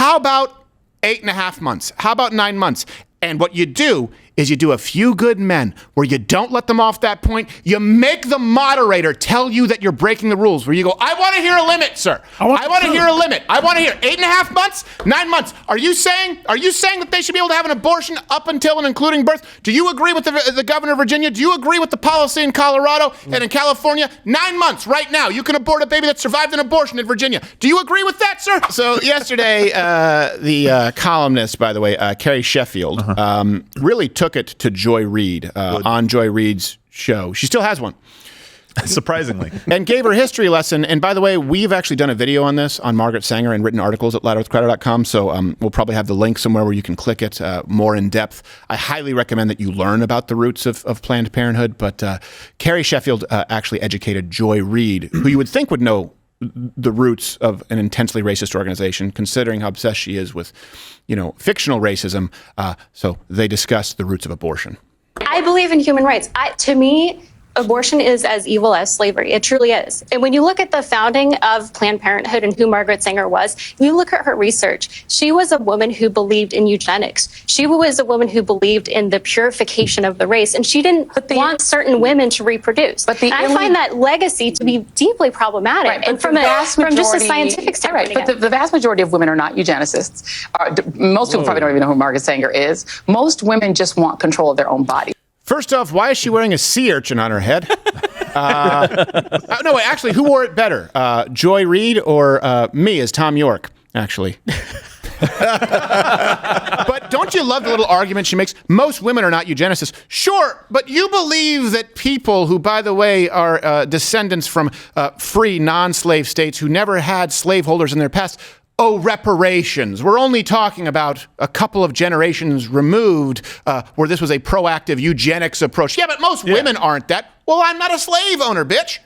How about 8.5 months? How about 9 months? And what you do is you do a few good men where you don't let them off that point. You make the moderator tell you that you're breaking the rules, where you go, I want to hear a limit, sir. I want to hear a limit. I want to hear 8.5 months, 9 months. Are you saying that they should be able to have an abortion up until and including birth? Do you agree with the governor of Virginia? Do you agree with the policy in Colorado and in California? 9 months right now. You can abort a baby that survived an abortion in Virginia. Do you agree with that, sir? So yesterday, the columnist, by the way, Carrie Sheffield, really took it to Joy Reid on Joy Reid's show. She still has one. Surprisingly. And gave her a history lesson. And by the way, we've actually done a video on this on Margaret Sanger and written articles at louderwithcrowder.com. So we'll probably have the link somewhere where you can click it more in depth. I highly recommend that you learn about the roots of Planned Parenthood. But Carrie Sheffield actually educated Joy Reid, who you would think would know the roots of an intensely racist organization, considering how obsessed she is with, fictional racism. So they discussed the roots of abortion. I believe in human rights. To me, abortion is as evil as slavery. It truly is. And when you look at the founding of Planned Parenthood and who Margaret Sanger was, you look at her research. She was a woman who believed in eugenics. She was a woman who believed in the purification of the race, and she didn't want certain women to reproduce. But I find that legacy to be deeply problematic, right, and from just a scientific standpoint. Right, but the vast majority of women are not eugenicists. Most people probably don't even know who Margaret Sanger is. Most women just want control of their own body. First off, why is she wearing a sea urchin on her head? No, wait, actually, who wore it better? Joy Reid or me as Tom York, actually? But don't you love the little argument she makes? Most women are not eugenicists. Sure, but you believe that people who, by the way, are descendants from free non-slave states who never had slaveholders in their past owe reparations. We're only talking about a couple of generations removed where this was a proactive eugenics approach. Yeah, but most women aren't that. Well, I'm not a slave owner, bitch.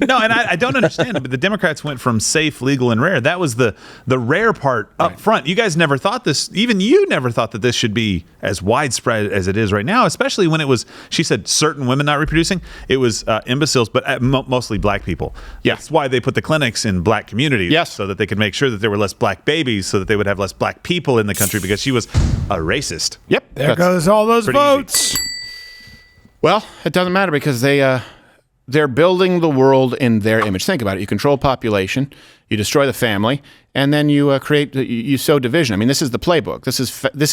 No, and I don't understand it, but the Democrats went from safe, legal, and rare. That was the rare part up front. You guys never thought this, even you never thought that this should be as widespread as it is right now, especially when it was, she said, certain women not reproducing. It was imbeciles, but mostly black people. Yeah. That's why they put the clinics in black communities. Yes. So that they could make sure that there were less black babies, so that they would have less black people in the country, because she was a racist. Yep. There goes all those votes. Easy. Well, it doesn't matter because they're building the world in their image. Think about it. You control population, you destroy the family, and then you you sow division. I mean, this is the playbook. This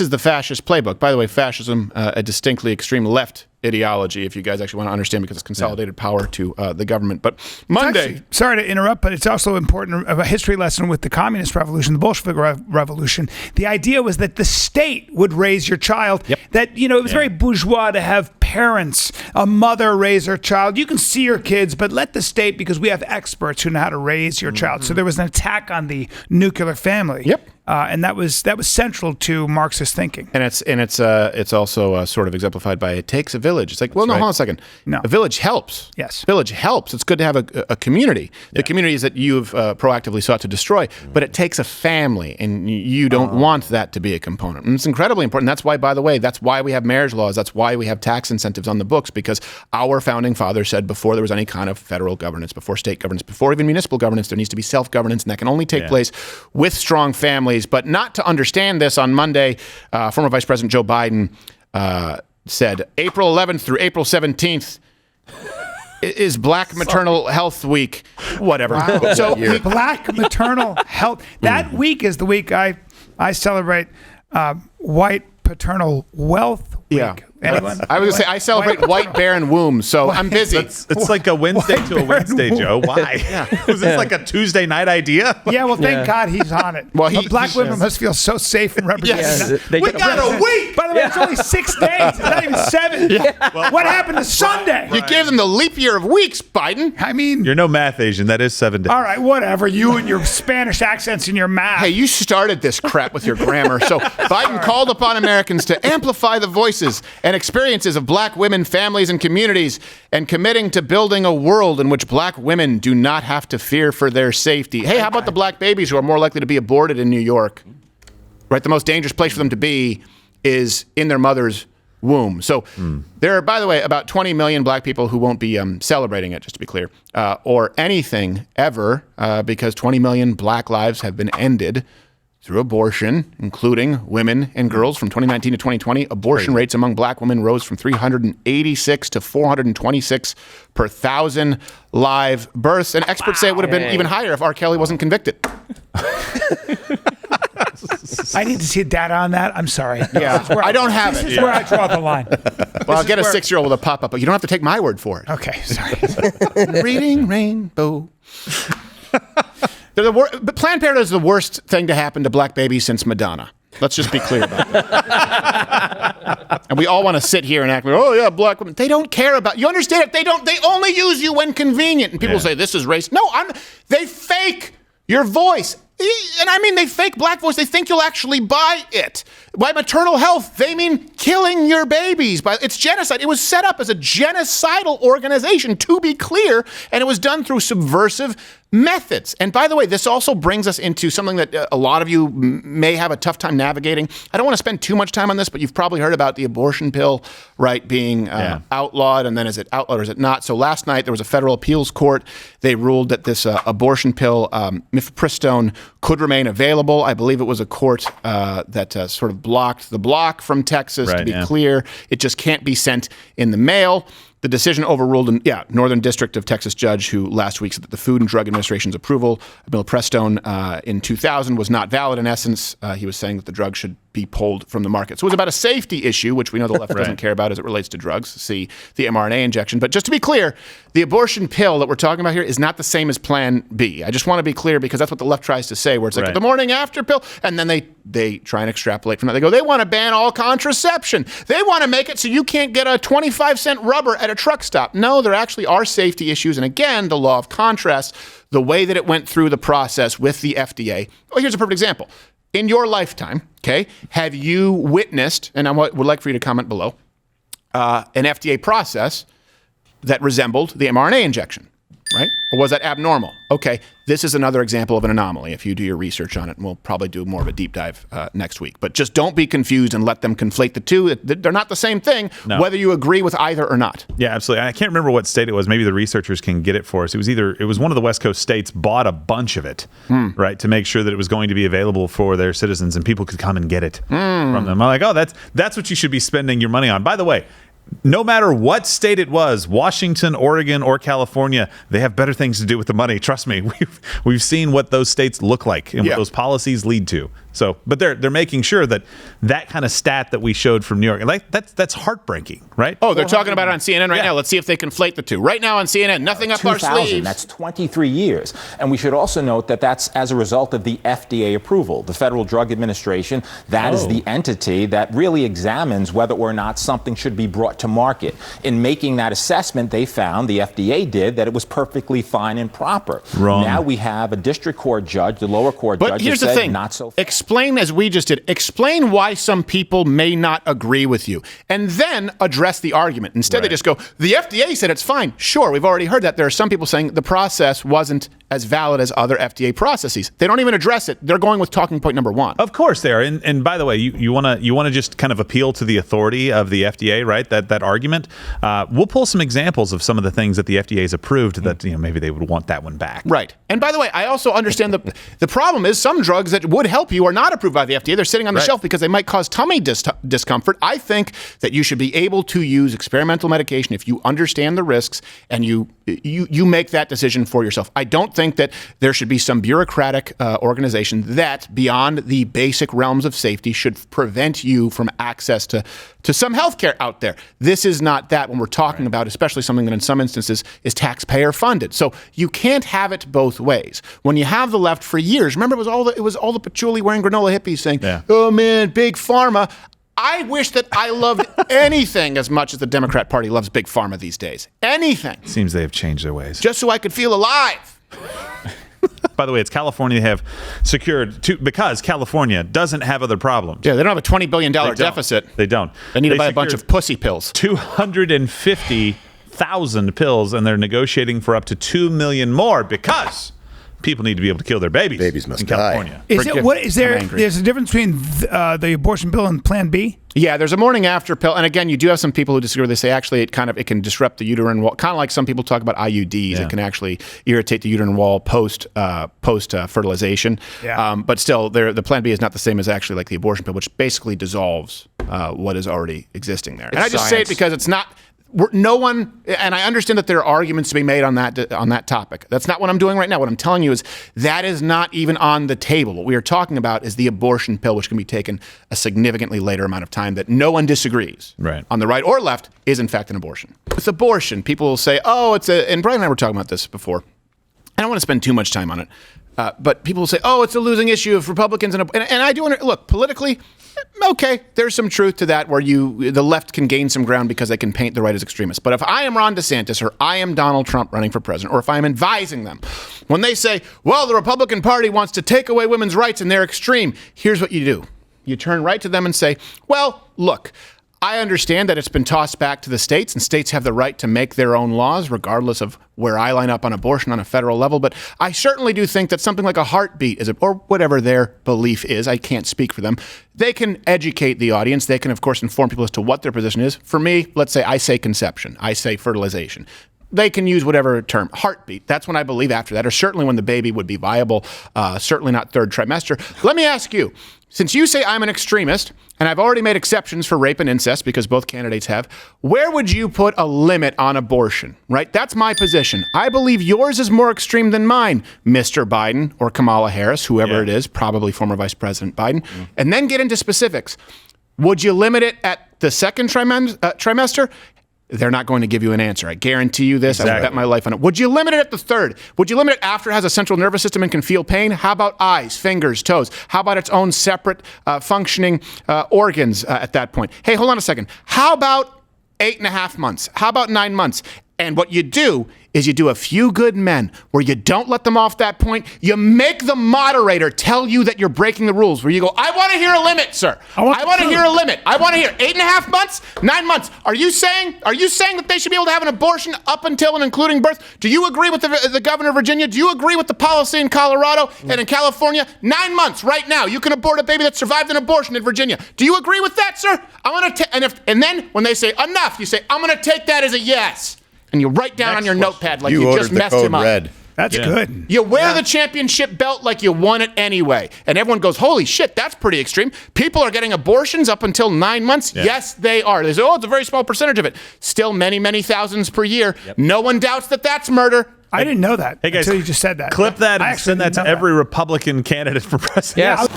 is the fascist playbook. By the way, fascism, a distinctly extreme left ideology, if you guys actually want to understand, because it's consolidated power to the government. But Monday... Actually, sorry to interrupt, but it's also important of a history lesson with the communist revolution, the Bolshevik revolution. The idea was that the state would raise your child. Yep. That, it was very bourgeois to have parents, a mother raise her child. You can see your kids, but let the state, because we have experts who know how to raise your child. So there was an attack on the nuclear family. Yep. And that was central to Marxist thinking. And it's also sort of exemplified by it takes a village. It's like, well, no, hold on a second. No. A village helps. Yes. Village helps. It's good to have a community. The communities that you've proactively sought to destroy. But it takes a family, and you don't want that to be a component. And it's incredibly important. That's why, by the way, that's why we have marriage laws. That's why we have tax incentives on the books, because our founding fathers said before there was any kind of federal governance, before state governance, before even municipal governance, there needs to be self-governance, and that can only take place with strong families. But not to understand this, on Monday, former Vice President Joe Biden said April 11th through April 17th is Black Maternal Health Week. Whatever. Wow. So Black Maternal Health. That week is the week I celebrate White Paternal Wealth Week. Yeah. Anyone? I was going to say, I celebrate white barren wombs, so I'm busy. It's like a Wednesday to a Wednesday, Joe. Why? Was this like a Tuesday night idea? Yeah, well, thank God he's on it. Well, black women must feel so safe and represented. Yes. We got a week! By the way, it's only 6 days. It's not even 7. Well, what happened to Sunday? You gave them the leap year of weeks, Biden. I mean... You're no math Asian. That is 7 days. All right, whatever. You and your Spanish accents and your math. Hey, you started this crap with your grammar. So Biden called upon Americans to amplify the voices and experiences of black women, families, and communities, and committing to building a world in which black women do not have to fear for their safety. Hey, how about the black babies who are more likely to be aborted in New York? Right? The most dangerous place for them to be is in their mother's womb. So there are, by the way, about 20 million black people who won't be celebrating it, just to be clear, or anything ever, because 20 million black lives have been ended through abortion, including women and girls from 2019 to 2020. Abortion rates among black women rose from 386 to 426 per 1,000 live births. And experts say it would have been even higher if R. Kelly wasn't convicted. I need to see data on that. I'm sorry. Yeah, I don't have it. This is where I draw the line. Well, I'll get a 6-year-old with a pop-up, but you don't have to take my word for it. Okay, sorry. Reading Rainbow. But Planned Parenthood is the worst thing to happen to black babies since Madonna. Let's just be clear about that. And we all want to sit here and act like, oh yeah, black women. They don't care about you. Understand it? They only use you when convenient. And people say this is racist. No, they fake your voice. And I mean, they fake black voice. They think you'll actually buy it. By maternal health, they mean killing your babies. It's genocide. It was set up as a genocidal organization, to be clear, and it was done through subversive methods. And by the way, this also brings us into something that a lot of you may have a tough time navigating. I don't want to spend too much time on this, but you've probably heard about the abortion pill, right, being outlawed, and then is it outlawed or is it not? So last night there was a federal appeals court. They ruled that this abortion pill, mifepristone, could remain available. I believe it was a court that sort of blocked the block from Texas, to be clear. It just can't be sent in the mail. The decision overruled a Northern District of Texas judge who last week said that the Food and Drug Administration's approval of mifepristone in 2000 was not valid in essence. He was saying that the drug should be pulled from the market. So it was about a safety issue, which we know the left doesn't care about as it relates to drugs. See the mRNA injection. But just to be clear, the abortion pill that we're talking about here is not the same as Plan B. I just want to be clear because that's what the left tries to say, where it's like the morning after pill. And then they try and extrapolate from that. They go, they want to ban all contraception. They want to make it so you can't get a 25-cent rubber at a truck stop. No, there actually are safety issues. And again, the law of contrast, the way that it went through the process with the FDA. Oh, here's a perfect example. In your lifetime, okay, have you witnessed, and I would like for you to comment below, an FDA process that resembled the mRNA injection, right? Or was that abnormal? Okay, this is another example of an anomaly if you do your research on it, and we'll probably do more of a deep dive next week. But just don't be confused and let them conflate the two. They're not the same thing, whether you agree with either or not. Yeah, absolutely. I can't remember what state it was. Maybe the researchers can get it for us. It was one of the West Coast states bought a bunch of it, right, to make sure that it was going to be available for their citizens and people could come and get it from them. I'm like, oh, that's what you should be spending your money on. By the way, no matter what state it was, Washington, Oregon, or California, they have better things to do with the money. Trust me, we've seen what those states look like and what those policies lead to. So, but they're making sure that kind of stat that we showed from New York, like that's heartbreaking, right? Oh, they're talking about it on CNN right now. Let's see if they conflate the two. Right now on CNN, nothing up our sleeves. That's 23 years. And we should also note that that's as a result of the FDA approval. The Federal Drug Administration, that is the entity that really examines whether or not something should be brought to market. In making that assessment, they found, the FDA did, that it was perfectly fine and proper. Wrong. Now we have a district court judge, the lower court judge, but here's the said thing. Not so. Explain, as we just did, explain why some people may not agree with you, and then address the argument. Instead, they just go, the FDA said it's fine. Sure, we've already heard that. There are some people saying the process wasn't as valid as other FDA processes. They don't even address it. They're going with talking point number one. Of course they are. And by the way, you want to just kind of appeal to the authority of the FDA, right? That argument. We'll pull some examples of some of the things that the FDA has approved that maybe they would want that one back. Right. And by the way, I also understand the problem is some drugs that would help you are not approved by the FDA. They're sitting on the shelf because they might cause tummy discomfort. I think that you should be able to use experimental medication if you understand the risks and you make that decision for yourself. I don't think that there should be some bureaucratic organization that, beyond the basic realms of safety, should prevent you from access to some healthcare out there. This is not that when we're talking about, especially something that in some instances is taxpayer funded. So you can't have it both ways. When you have the left for years, remember it was all the patchouli wearing granola hippies saying, oh man, big pharma. I wish that I loved anything as much as the Democrat Party loves big pharma these days. Anything. Seems they have changed their ways. Just so I could feel alive. By the way, it's California they have secured because California doesn't have other problems. Yeah, they don't have a $20 billion deficit. They don't. They need to buy a bunch of pussy pills. 250,000 pills, and they're negotiating for up to 2 million more because people need to be able to kill their babies. Babies must in die. California. There's a difference between the abortion bill and Plan B? Yeah, there's a morning after pill, and again, you do have some people who disagree. They say actually it can disrupt the uterine wall, kind of like some people talk about IUDs. Yeah. It can actually irritate the uterine wall post fertilization. Yeah. But still, the Plan B is not the same as actually like the abortion pill, which basically dissolves what is already existing there. And I just say it because it's not. No one, and I understand that there are arguments to be made on that topic. That's not what I'm doing right now. What I'm telling you is that is not even on the table. What we are talking about is the abortion pill, which can be taken a significantly later amount of time that no one disagrees. Right. On the right or left is in fact an abortion. With abortion, people will say, oh, and Brian and I were talking about this before. I don't want to spend too much time on it. But people will say, oh, it's a losing issue of Republicans. And I do look, politically, okay, there's some truth to that where the left can gain some ground because they can paint the right as extremists. But if I am Ron DeSantis or I am Donald Trump running for president, or if I'm advising them, when they say, well, the Republican Party wants to take away women's rights and they're extreme, here's what you do. You turn right to them and say, well, look, I understand that it's been tossed back to the states, and states have the right to make their own laws, regardless of where I line up on abortion on a federal level. But I certainly do think that something like a heartbeat or whatever their belief is, I can't speak for them. They can educate the audience. They can, of course, inform people as to what their position is. For me, let's say I say conception. I say fertilization. They can use whatever term. Heartbeat. That's when I believe after that, or certainly when the baby would be viable, certainly not third trimester. Let me ask you, since you say I'm an extremist, and I've already made exceptions for rape and incest because both candidates have, where would you put a limit on abortion, right? That's my position. I believe yours is more extreme than mine, Mr. Biden or Kamala Harris, whoever it is, probably former Vice President Biden. And then get into specifics. Would you limit it at the second trimester? They're not going to give you an answer. I guarantee you this. Exactly. I would bet my life on it. Would you limit it at the third? Would you limit it after it has a central nervous system and can feel pain? How about eyes, fingers, toes? How about its own separate functioning organs at that point? Hey, hold on a second. How about 8.5 months? How about 9 months? And what you do is you do a few good men where you don't let them off that point. You make the moderator tell you that you're breaking the rules, where you go, I want to hear a limit, sir. I want to hear a limit. I want to hear 8.5 months, 9 months. Are you saying that they should be able to have an abortion up until and including birth? Do you agree with the governor of Virginia? Do you agree with the policy in Colorado and in California? 9 months right now. You can abort a baby that survived an abortion in Virginia. Do you agree with that, sir? And then when they say enough, you say, I'm going to take that as a yes. And you write down on your notepad like you just messed him up. Red. That's good. You wear the championship belt like you won it anyway. And everyone goes, holy shit, that's pretty extreme. People are getting abortions up until 9 months. Yeah. Yes, they are. They say, oh, it's a very small percentage of it. Still many, many thousands per year. Yep. No one doubts that that's murder. I didn't know that until you just said that. Clip that and send that to every Republican candidate for president. Yes.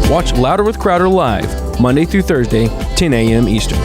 Watch Louder with Crowder live, Monday through Thursday, 10 a.m. Eastern.